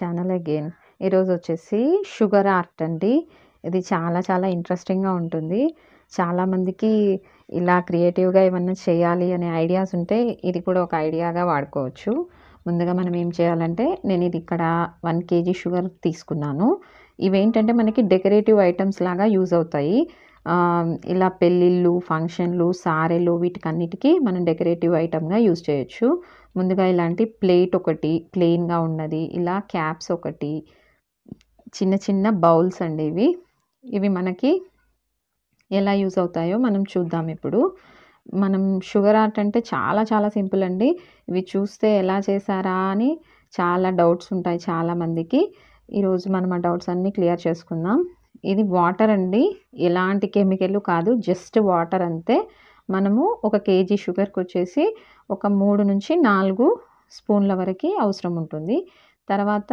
Channel again. ఈరోజు వచ్చేసి sugar art అండి. ఇది చాలా చాలా ఇంట్రెస్టింగ్‌గా ఉంటుంది. చాలామందికి ఇలా క్రియేటివ్‌గా ఏమన్నా చేయాలి అనే ఐడియాస్ ఉంటే ఇది కూడా ఒక ఐడియాగా వాడుకోవచ్చు. ముందుగా మనం ఏం చేయాలంటే నేను ఇది ఇక్కడ 1 కేజీ షుగర్ తీసుకున్నాను. ఇవేంటంటే మనకి డెకరేటివ్ ఐటెమ్స్ లాగా యూజ్ అవుతాయి. ఇలా పెళ్ళిళ్ళు, ఫంక్షన్లు, సారెలు వీటికన్నిటికి మనం డెకరేటివ్ ఐటెమ్‌గా యూజ్ చేయొచ్చు. ముందుగా ఇలాంటి ప్లేట్ ఒకటి ప్లెయిన్‌గా ఉన్నది, ఇలా క్యాప్స్ ఒకటి, చిన్న చిన్న బౌల్స్ అండి ఇవి. ఇవి మనకి ఎలా యూజ్ అవుతాయో మనం చూద్దాం ఇప్పుడు. మనం షుగర్ ఆర్ట్ అంటే చాలా చాలా సింపుల్ అండి. ఇవి చూస్తే ఎలా చేశారా అని చాలా డౌట్స్ ఉంటాయి చాలామందికి. ఈరోజు మనం ఆ డౌట్స్ అన్నీ క్లియర్ చేసుకుందాం. ఇది వాటర్ అండి. ఎలాంటి కెమికల్ కాదు, జస్ట్ వాటర్ అంతే. మనము ఒక కేజీ షుగర్కి వచ్చేసి ఒక 3 నుంచి 4 స్పూన్ల వరకు అవసరం ఉంటుంది. తర్వాత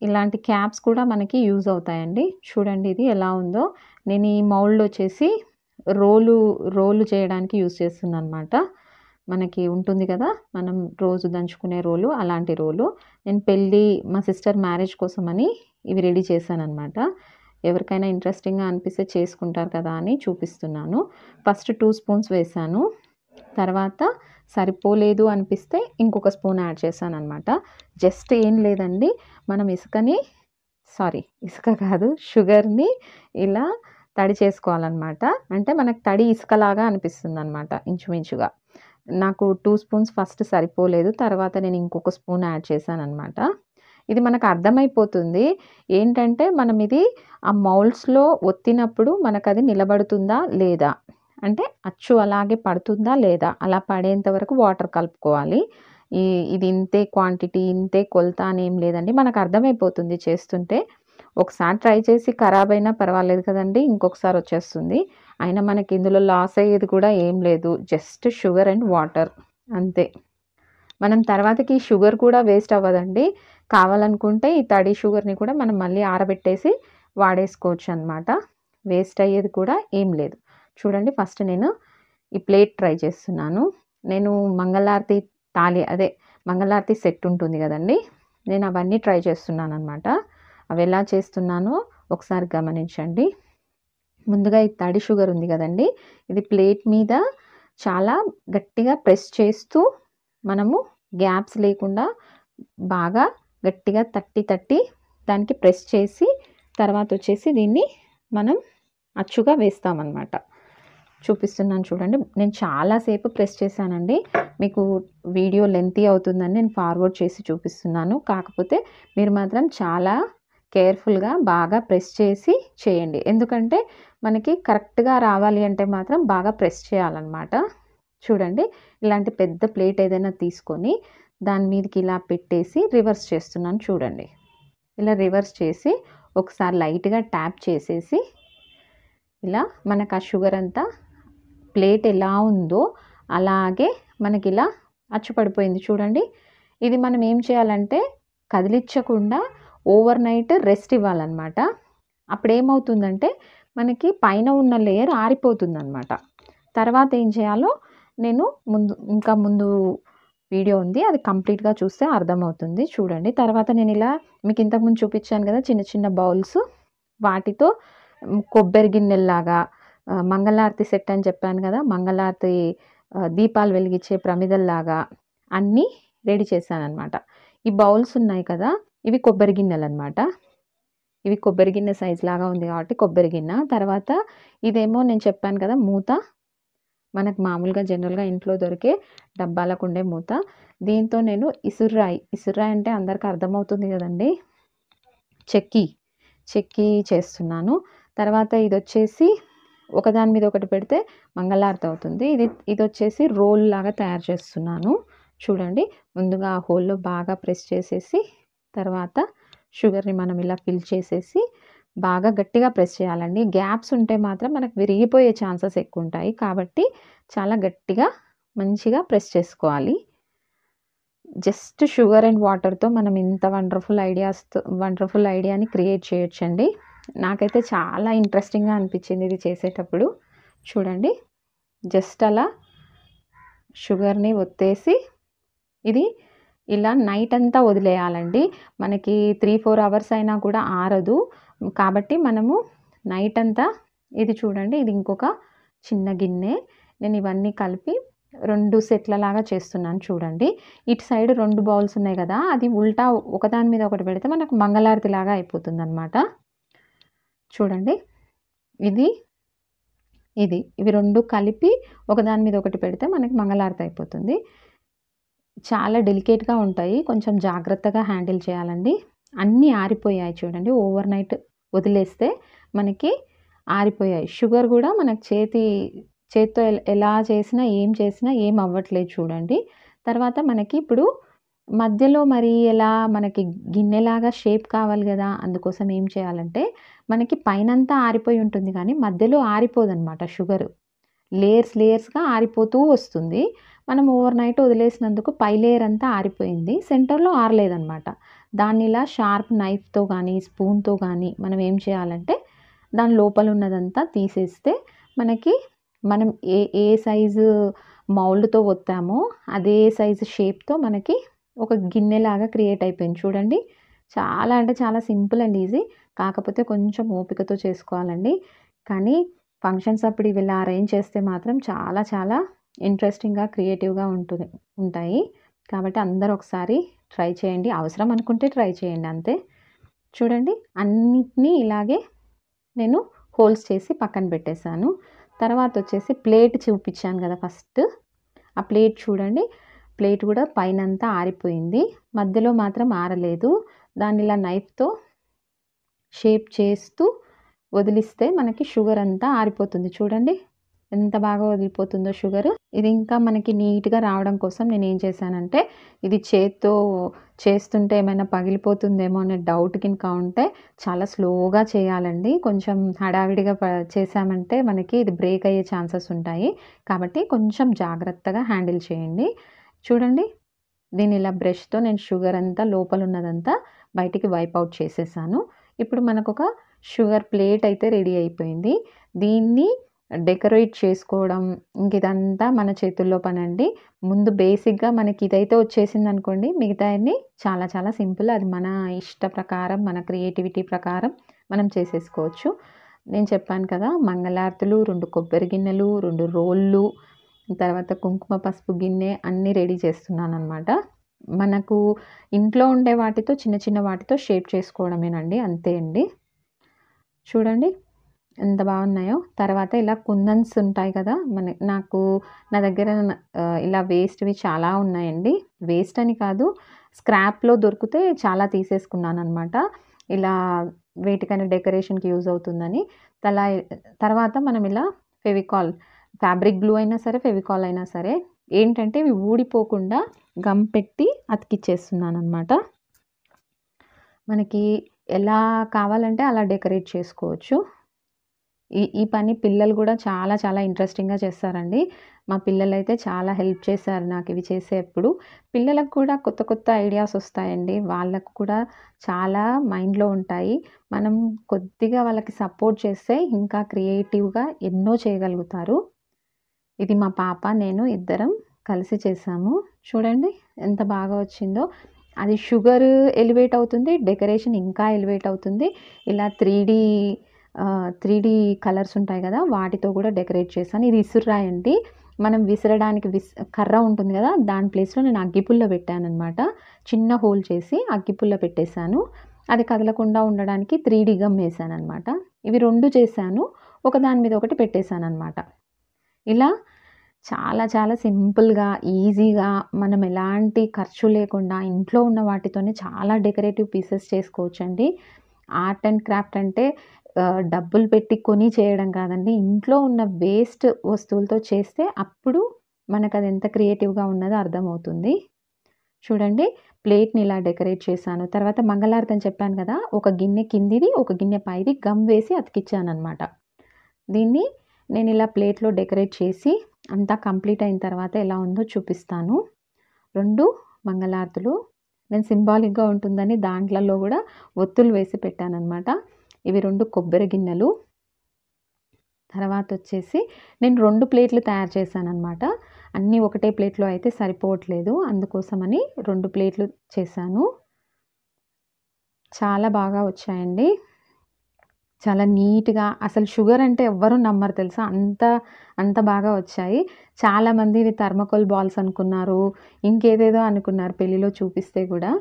ఇలాంటి క్యాప్స్ కూడా మనకి యూజ్ అవుతాయండి. చూడండి ఇది ఎలా ఉందో. నేను ఈ మౌల్డ్ వచ్చేసి రోలు చేయడానికి యూజ్ చేస్తున్నాను అనమాట. మనకి ఉంటుంది కదా, మనం రోజు దంచుకునే రోలు, అలాంటి రోలు. నేను మా సిస్టర్ మ్యారేజ్ కోసమని ఇవి రెడీ చేశాను అనమాట. ఎవరికైనా ఇంట్రెస్టింగ్‌గా అనిపిస్తే చేసుకుంటారు కదా అని చూపిస్తున్నాను. ఫస్ట్ 2 స్పూన్స్ వేసాను. తర్వాత సరిపోలేదు అనిపిస్తే ఇంకొక స్పూన్ యాడ్ చేశాననమాట. జస్ట్ ఏం లేదండి, మనం ఇసుక కాదు, షుగర్‌ని ఇలా తడి చేసుకోవాలన్నమాట. అంటే మనకు తడి ఇసుకలాగా అనిపిస్తుందన్నమాట ఇంచుమించుగా. నాకు 2 స్పూన్స్ ఫస్ట్ సరిపోలేదు. తర్వాత నేను ఇంకొక స్పూన్ యాడ్ చేశాననమాట. ఇది మనకు అర్థమైపోతుంది. ఏంటంటే మనం ఇది ఆ మౌల్డ్స్‌లో ఒత్తినప్పుడు మనకది నిలబడుతుందా లేదా, అంటే అచ్చు అలాగే పడుతుందా లేదా, అలా పడేంత వరకు వాటర్ కలుపుకోవాలి. ఇది ఇంతే క్వాంటిటీ, ఇంతే కొలత అని ఏం లేదండి. మనకు అర్థమైపోతుంది చేస్తుంటే. ఒకసారి ట్రై చేసి ఖరాబ్ అయినా పర్వాలేదు కదండీ, ఇంకొకసారి వచ్చేస్తుంది. అయినా మనకి ఇందులో లాస్ అయ్యేది కూడా ఏం లేదు. జస్ట్ షుగర్ అండ్ వాటర్ అంతే. మనం తర్వాతకి ఈ షుగర్ కూడా వేస్ట్ అవ్వదండి. కావాలనుకుంటే ఈ తడి షుగర్‌ని కూడా మనం మళ్ళీ ఆరబెట్టేసి వాడేసుకోవచ్చు అనమాట. వేస్ట్ అయ్యేది కూడా ఏం లేదు. చూడండి, ఫస్ట్ నేను ఈ ప్లేట్ ట్రై చేస్తున్నాను. నేను మంగళారతి సెట్ ఉంటుంది కదండీ, నేను అవన్నీ ట్రై చేస్తున్నాననమాట. అవి ఎలా చేస్తున్నానో ఒకసారి గమనించండి. ముందుగా ఈ తడి షుగర్ ఉంది కదండీ, ఇది ప్లేట్ మీద చాలా గట్టిగా ప్రెస్ చేస్తూ మనము గ్యాప్స్ లేకుండా బాగా గట్టిగా తట్టి దానికి ప్రెస్ చేసి తర్వాత వచ్చేసి దీన్ని మనం అచ్చుగా వేస్తామన్నమాట. చూపిస్తున్నాను చూడండి. నేను చాలాసేపు ప్రెస్ చేశానండి. మీకు వీడియో లెంతీ అవుతుందని నేను ఫార్వర్డ్ చేసి చూపిస్తున్నాను. కాకపోతే మీరు మాత్రం చాలా కేర్ఫుల్గా బాగా ప్రెస్ చేసి చేయండి. ఎందుకంటే మనకి కరెక్ట్గా రావాలి అంటే మాత్రం బాగా ప్రెస్ చేయాలన్నమాట. చూడండి, ఇలాంటి పెద్ద ప్లేట్ ఏదైనా తీసుకొని దాని మీదకి ఇలా పెట్టేసి రివర్స్ చేస్తున్నాను చూడండి. ఇలా రివర్స్ చేసి ఒకసారి లైట్గా ట్యాప్ చేసేసి ఇలా మనకు ఆ షుగర్ అంతా ప్లేట్ ఎలా ఉందో అలాగే మనకి ఇలా అచ్చుపడిపోయింది చూడండి. ఇది మనం ఏం చేయాలంటే కదిలించకుండా ఓవర్ నైట్ రెస్ట్ ఇవ్వాలన్నమాట. అప్పుడు ఏమవుతుందంటే మనకి పైన ఉన్న లేయర్ ఆరిపోతుందన్నమాట. తర్వాత ఏం చేయాలో నేను ముందు వీడియో ఉంది, అది కంప్లీట్గా చూస్తే అర్థమవుతుంది. చూడండి, తర్వాత నేను ఇలా మీకు ఇంతకుముందు చూపించాను కదా చిన్న చిన్న బౌల్స్, వాటితో కొబ్బరి గిన్నెల్లాగా మంగళారతి సెట్ అని చెప్పాను కదా, మంగళారతి దీపాలు వెలిగించే ప్రమిదల్లాగా అన్నీ రెడీ చేశానన్నమాట. ఈ బౌల్స్ ఉన్నాయి కదా, ఇవి కొబ్బరి గిన్నెలు అనమాట. ఇవి కొబ్బరి గిన్నె సైజ్ లాగా ఉంది కాబట్టి కొబ్బరి గిన్నె. తర్వాత ఇదేమో నేను చెప్పాను కదా మూత, మనకు మామూలుగా జనరల్గా ఇంట్లో దొరికే డబ్బాలకు ఉండే మూత. దీంతో నేను ఇసుర్రాయి అంటే అందరికీ అర్థమవుతుంది కదండి, చెక్కి చేస్తున్నాను. తర్వాత ఇది వచ్చేసి ఒకదాని మీద ఒకటి పెడితే మంగళారతి అవుతుంది. ఇది వచ్చేసి రోల్ లాగా తయారు చేస్తున్నాను. చూడండి, ముందుగా ఆ హోల్లో బాగా ప్రెస్ చేసేసి తర్వాత షుగర్ని మనం ఇలా ఫిల్ చేసేసి బాగా గట్టిగా ప్రెస్ చేయాలండి. గ్యాప్స్ ఉంటే మాత్రం మనకు విరిగిపోయే ఛాన్సెస్ ఎక్కువ ఉంటాయి. కాబట్టి చాలా గట్టిగా మంచిగా ప్రెస్ చేసుకోవాలి. జస్ట్ షుగర్ అండ్ వాటర్తో మనం ఇంత వండర్ఫుల్ ఐడియాని క్రియేట్ చేయొచ్చండి. నాకైతే చాలా ఇంట్రెస్టింగ్గా అనిపించింది ఇది చేసేటప్పుడు. చూడండి, జస్ట్ అలా షుగర్ని ఒత్తేసి ఇది ఇలా నైట్ అంతా వదిలేయాలండి. మనకి 3-4 అవర్స్ అయినా కూడా ఆరదు. కాబట్టి మనము నైట్ అంతా ఇది చూడండి, ఇది ఇంకొక చిన్న గిన్నె. నేను ఇవన్నీ కలిపి 2 సెట్లలాగా చేస్తున్నాను చూడండి. ఇటు సైడ్ 2 బౌల్స్ ఉన్నాయి కదా, అది ఉల్టా ఒకదాని మీద ఒకటి పెడితే మనకు మంగళారతిలాగా అయిపోతుందనమాట. చూడండి, ఇవి 2 కలిపి ఒకదాని మీద ఒకటి పెడితే మనకి మంగళారతి అయిపోతుంది. చాలా డెలికేట్‌గా ఉంటాయి. కొంచెం జాగ్రత్తగా హ్యాండిల్ చేయాలండి. అన్నీ ఆరిపోయాయి చూడండి. ఓవర్ నైట్ వదిలేస్తే మనకి ఆరిపోయాయి. షుగర్ కూడా మనకు చేత్తో ఎలా చేసినా, ఏం చేసినా ఏం అవ్వట్లేదు చూడండి. తర్వాత మనకి ఇప్పుడు మధ్యలో మరి ఎలా మనకి గిన్నెలాగా షేప్ కావాలి కదా, అందుకోసం ఏం చేయాలంటే మనకి పైనంతా ఆరిపోయి ఉంటుంది కానీ మధ్యలో ఆరిపోదనమాట షుగరు. లేయర్స్‌గా ఆరిపోతూ వస్తుంది. మనం ఓవర్ నైట్ వదిలేసినందుకు పై లేయర్ అంతా ఆరిపోయింది. సెంటర్‌లో ఆరలేదనమాట. దాన్ని ఇలా షార్ప్ నైఫ్‌తో గానీ, స్పూన్‌తో గానీ మనం ఏం చేయాలంటే దాని లోపల ఉన్నదంతా తీసేస్తే మనకి మనం ఏ సైజు మౌల్డ్‌తో ఒత్తామో అదే సైజు షేప్‌తో మనకి ఒక గిన్నెలాగా క్రియేట్ అయిపోయింది చూడండి. చాలా అంటే చాలా సింపుల్ అండ్ ఈజీ. కాకపోతే కొంచెం ఓపికతో చేసుకోవాలండి. కానీ ఫంక్షన్స్ అప్పుడు ఇవి ఇలా అరేంజ్ చేస్తే మాత్రం చాలా చాలా ఇంట్రెస్టింగ్‌గా, క్రియేటివ్‌గా ఉంటాయి. కాబట్టి అందరూ ఒకసారి ట్రై చేయండి. అవసరం అనుకుంటే ట్రై చేయండి అంతే. చూడండి, అన్నిటిని ఇలాగే నేను హోల్స్ చేసి పక్కన పెట్టేశాను. తర్వాత వచ్చేసి ప్లేట్ చూపించాను కదా ఫస్ట్, ఆ ప్లేట్ చూడండి. ప్లేట్ కూడా పైనంతా ఆరిపోయింది. మధ్యలో మాత్రం ఆరలేదు. దాన్ని ఇలా నైఫ్‌తో షేప్ చేస్తూ వదిలిస్తే మనకి షుగర్ అంతా ఆరిపోతుంది చూడండి. ఎంత బాగా వదిలిపోతుందో షుగరు. ఇది ఇంకా మనకి నీట్‌గా రావడం కోసం నేనేం చేశానంటే, ఇది చేత్తో చేస్తుంటే ఏమైనా పగిలిపోతుందేమో అనే డౌట్ గినక ఉంటే చాలా స్లోగా చేయాలండి. కొంచెం హడావిడిగా చేశామంటే మనకి ఇది బ్రేక్ అయ్యే ఛాన్సెస్ ఉంటాయి. కాబట్టి కొంచెం జాగ్రత్తగా హ్యాండిల్ చేయండి. చూడండి, దీన్ని ఇలా బ్రష్‌తో నేను షుగర్ అంతా లోపల ఉన్నదంతా బయటికి వైప్ ఔట్ చేసేసాను. ఇప్పుడు మనకొక షుగర్ ప్లేట్ అయితే రెడీ అయిపోయింది. దీన్ని డెకరేట్ చేసుకోవడం ఇంక ఇదంతా మన చేతుల్లో పనండి. ముందు బేసిక్‌గా మనకి ఇదైతే వచ్చేసిందనుకోండి, మిగతాయన్నీ చాలా చాలా సింపుల్. అది మన ఇష్ట ప్రకారం, మన క్రియేటివిటీ ప్రకారం మనం చేసేసుకోవచ్చు. నేను చెప్పాను కదా, మంగళారతులు, 2 కొబ్బరి గిన్నెలు, 2 రోళ్ళు, తర్వాత కుంకుమ పసుపు గిన్నె అన్నీ రెడీ చేస్తున్నాననమాట. మనకు ఇంట్లో ఉండే వాటితో చిన్న చిన్న వాటితో షేప్ చేసుకోవడమేనండి, అంతే అండి. చూడండి ఎంత బాగున్నాయో. తర్వాత ఇలా కుందన్స్ ఉంటాయి కదా, నా దగ్గర ఇలా వేస్ట్‌వి చాలా ఉన్నాయండి. వేస్ట్ అని కాదు, స్క్రాప్‌లో దొరికితే చాలా తీసేసుకున్నాననమాట. ఇలా వేటికైనా డెకరేషన్‌కి యూజ్ అవుతుందని. తర్వాత మనం ఇలా ఫ్యాబ్రిక్ గ్లూ అయినా సరే, ఫెవికాల్ అయినా సరే ఏంటంటే ఇవి ఊడిపోకుండా గమ్ పెట్టి అతికిచ్చేస్తున్నాననమాట. మనకి ఎలా కావాలంటే అలా డెకరేట్ చేసుకోవచ్చు. ఈ పని పిల్లలు కూడా చాలా చాలా ఇంట్రెస్టింగ్‌గా చేస్తారండి. మా పిల్లలైతే చాలా హెల్ప్ చేశారు నాకు ఇవి చేసేప్పుడు. పిల్లలకు కూడా కొత్త కొత్త ఐడియాస్ వస్తాయండి. వాళ్ళకు కూడా చాలా మైండ్‌లో ఉంటాయి. మనం కొద్దిగా వాళ్ళకి సపోర్ట్ చేస్తే ఇంకా క్రియేటివ్‌గా ఎన్నో చేయగలుగుతారు. ఇది మా పాప, నేను ఇద్దరం కలిసి చేసాము. చూడండి ఎంత బాగా వచ్చిందో. అది షుగర్ ఎలివేట్ అవుతుంది, డెకరేషన్ ఇంకా ఎలివేట్ అవుతుంది. ఇలా 3D కలర్స్ ఉంటాయి కదా, వాటితో కూడా డెకరేట్ చేశాను. ఇది ఇసురాయి అండి. మనం విసరడానికి కర్ర ఉంటుంది కదా, దాని ప్లేస్‌లో నేను అగ్గిపుల్ల పెట్టాననమాట. చిన్న హోల్ చేసి అగ్గిపుల్ల పెట్టేశాను. అది కదలకుండా ఉండడానికి 3D గమ్ వేసాననమాట. ఇవి 2 చేశాను. ఒకదాని మీద ఒకటి పెట్టేశాననమాట. ఇలా చాలా చాలా సింపుల్‌గా, ఈజీగా మనం ఎలాంటి ఖర్చు లేకుండా ఇంట్లో ఉన్న వాటితోనే చాలా డెకరేటివ్ పీసెస్ చేసుకోవచ్చండి. ఆర్ట్ అండ్ క్రాఫ్ట్ అంటే డబ్బులు పెట్టి కొని చేయడం కాదండి. ఇంట్లో ఉన్న వేస్ట్ వస్తువులతో చేస్తే అప్పుడు మనకది ఎంత క్రియేటివ్‌గా ఉన్నదో అర్థమవుతుంది. చూడండి, ప్లేట్‌ని ఇలా డెకరేట్ చేశాను. తర్వాత మంగళారతి అని చెప్పాను కదా, ఒక గిన్నె కిందిది, ఒక గిన్నె పైది గమ్ వేసి అతికిచ్చాననమాట. దీన్ని నేను ఇలా ప్లేట్‌లో డెకరేట్ చేసి అంతా కంప్లీట్ అయిన తర్వాత ఎలా ఉందో చూపిస్తాను. 2 మంగళారతులు నేను సింబాలిక్‌గా ఉంటుందని దాంట్లలో కూడా ఒత్తులు వేసి పెట్టాననమాట. ఇవి 2 కొబ్బరి గిన్నెలు. తర్వాత వచ్చేసి నేను 2 ప్లేట్లు తయారు చేశాననమాట. అన్నీ ఒకటే ప్లేట్‌లో అయితే సరిపోవట్లేదు. అందుకోసమని 2 ప్లేట్లు చేశాను. చాలా బాగా వచ్చాయండి. చాలా నీట్‌గా అసలు షుగర్ అంటే ఎవ్వరు నమ్మరు తెలుసా! అంత బాగా వచ్చాయి. చాలామంది ఇవి థర్మాకోల్ బాల్స్ అనుకున్నారు. ఇంకేదేదో అనుకున్నారు పెళ్ళిలో చూపిస్తే గూడా.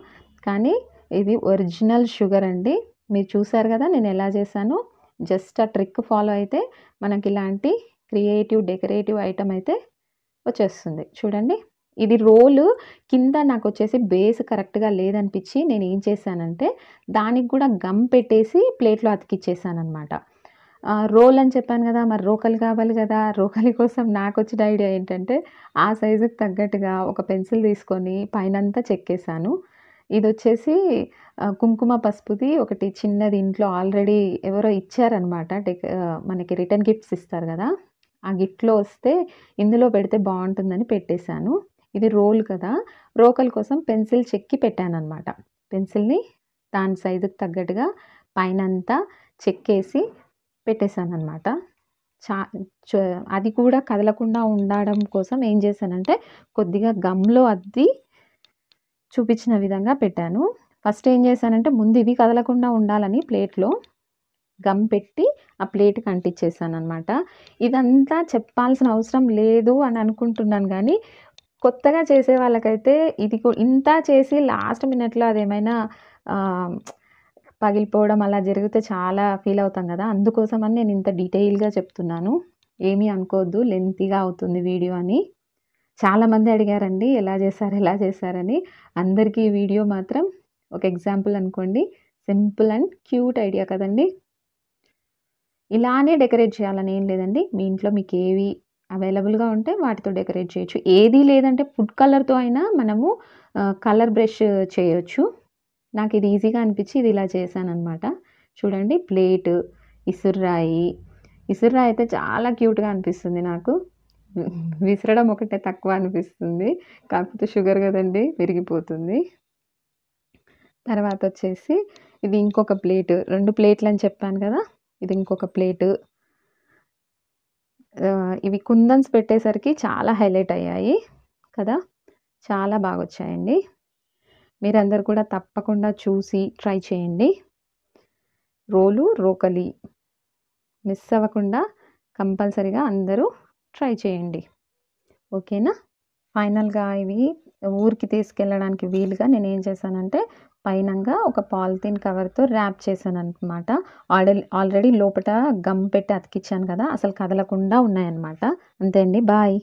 కానీ ఇది ఒరిజినల్ షుగర్ అండి. మీరు చూసారు గదా! నేనెలా చేశానో. జస్ట్ ఆ ట్రిక్ ఫాలో అయితే మనకిలాంటి క్రియేటివ్, డెకరేటివ్ ఐటెమ్ అయితే వచ్చేస్తుంది. చూడండి. ఇది రోలు కింద నాకొచ్చేసి బేస్ కరెక్ట్‌గా లేదనిపిచ్చి నేనేం చేశానంటే, దానికి గూడా గమ్ పెట్టేసి ప్లేట్‌లో అతికిచ్చేసాననమాట. రోల్ అని చెప్పాను గదా! మరి రోకలి కావాలి గదా! రోకలి కోసం నాకొచ్చిన ఐడియా ఏంటంటే, ఆ సైజుకి తగ్గట్టుగా ఒక పెన్సిల్ తీసుకొని పైనంతా చెక్కేసాను. ఇదొచ్చేసి కుంకుమ పసుపుది ఒకటి చిన్నది ఇంట్లో ఆల్రెడీ ఎవరో ఇచ్చారనమాట. మనకి రిటర్న్ గిఫ్ట్స్ ఇస్తారు గదా! ఆ గిఫ్ట్‌లో వస్తే ఇందులో పెడితే బావుంటుందని పెట్టేశాను. ఇది రోల్ కదా! రోకలి కోసం పెన్సిల్ చెక్కి పెట్టాననమాట. పెన్సిల్‌ని దాని సైజుకి తగ్గట్టుగా పైనంతా చెక్కేసి పెట్టేశాననమాట. చా చ అది కూడా కదలకుండా ఉండడం కోసం ఏం చేశానంటే, కొద్దిగా గమ్‌లో అద్ది చూపించిన విధంగా పెట్టాను. ఫస్ట్ ఏం చేశానంటే, ముందు ఇవి కదలకుండా ఉండాలని ప్లేట్‌లో గమ్ పెట్టి ఆ ప్లేట్‌కి అంటించేసాననమాట. ఇదంతా చెప్పాల్సిన అవసరం లేదు అని అనుకుంటున్నాను గానీ, కొత్తగా చేసే వాళ్ళకైతే ఇది ఇంత చేసి లాస్ట్ మినిట్‌లో అదేమైనా ఆహ్, పగిలిపోవడం అలా జరిగితే చాలా ఫీల్ అవుతాం గదా! అందుకోసమని నేను ఇంత డీటెయిల్‌గా చెప్తున్నాను. ఏమీ అనుకోవద్దు లెంతీగా అవుతుంది వీడియో అని. చాలామంది అడిగారండి ఎలా చేశారని. అందరికీ ఈ వీడియో మాత్రం ఒక ఎగ్జాంపుల్ అనుకోండి. సింపుల్ అండ్ క్యూట్ ఐడియా కదండీ! ఇలానే డెకరేట్ చేయాలని ఏం లేదండి. మీ ఇంట్లో మీకేవి అవైలబుల్‌గా ఉంటే వాటితో డెకరేట్ చేయొచ్చు. ఏది లేదంటే ఫుడ్ కలర్‌తో అయినా మనము కలర్ బ్రష్ చేయొచ్చు. నాకిది ఈజీగా అనిపిచ్చి ఇది ఇలా చేశాననమాట. చూడండి ప్లేటు, ఇసుర్రాయి. ఇసుర్రాయి అయితే చాలా క్యూట్‌గా అనిపిస్తుంది నాకు. విసరడం ఒకటే తక్కువ అనిపిస్తుంది. కాకపోతే షుగర్ గదండీ! విరిగిపోతుంది. తర్వాతొచ్చేసి ఇది ఇంకొక ప్లేటు. 2 ప్లేట్లని చెప్పాను గదా! ఇది ఇంకొక ప్లేటు. ఇవి కుందన్స్ పెట్టేసరికి చాలా హైలైట్ అయ్యాయి కదా! చాలా బాగొచ్చాయండి. మీరందరూ కూడా తప్పకుండా చూసి ట్రై చేయండి. రోకలి మిస్ అవ్వకుండా కంపల్సరీగా అందరూ ట్రై చేయండి. ఓకేనా? ఫైనల్‌గా ఇవి ఊరికి తీసుకెళ్ళడానికి వీలుగా నేనేం చేశానంటే, పైనంగా ఒక పాలిథీన్ కవర్‌తో ర్యాప్ చేశాననమాట. ఆల్రెడీ లోపట గమ్ పెట్టి అతికిచ్చాను కదా! అసలు కదలకుండా ఉన్నాయన్నమాట. అంతే అండి. బాయ్.